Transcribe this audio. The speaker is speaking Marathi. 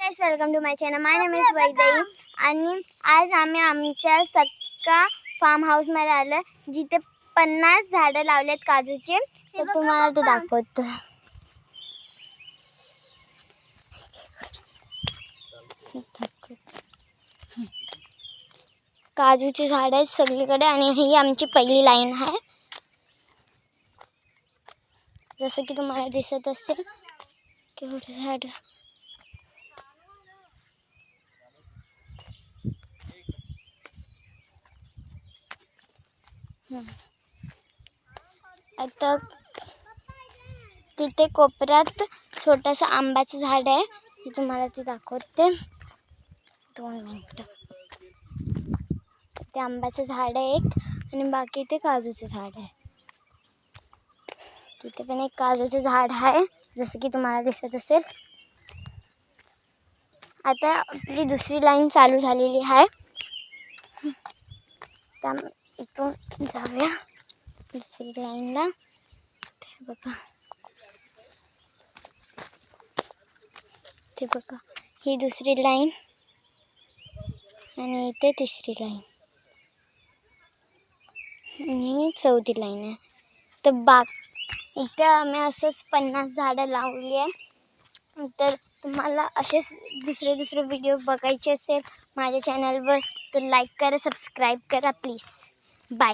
Guys, welcome to my channel. My name is Vaidehi आणि आज आम्ही आमच्या सक्का फार्म हाऊस मध्ये आलो, जिथे 50 झाडं लावलेत काजूचे. तर तुम्हाला ते दाखवतो. काजूचे झाड आहेत सगळीकडे आणि ही आमची पहिली लाईन आहे. जसं की तुम्हाला दिसत असेल केवढे झाड. आता तिथे कोपऱ्यात छोटंसं आंब्याचं झाड आहे. ते तुम्हाला ते दाखवते. 2 मिनिटं. ते आंब्याचं झाड आहे एक आणि बाकी ते काजूचं झाड आहे. तिथे पण एक काजूचं झाड आहे जसं की तुम्हाला दिसत असेल. आता आपली दुसरी लाईन चालू झालेली आहे. त्या इथून जाऊया दुसरी लाईनला. ते बघा ही दुसरी लाईन आणि इथे तिसरी लाईन आणि चौथी लाईन आहे. तर इथे आम्ही असंच 50 झाडं लावली आहे. तर तुम्हाला असेच दुसरे व्हिडिओ बघायचे असेल माझ्या चॅनलवर तर लाईक करा, सबस्क्राईब करा प्लीज. बाय.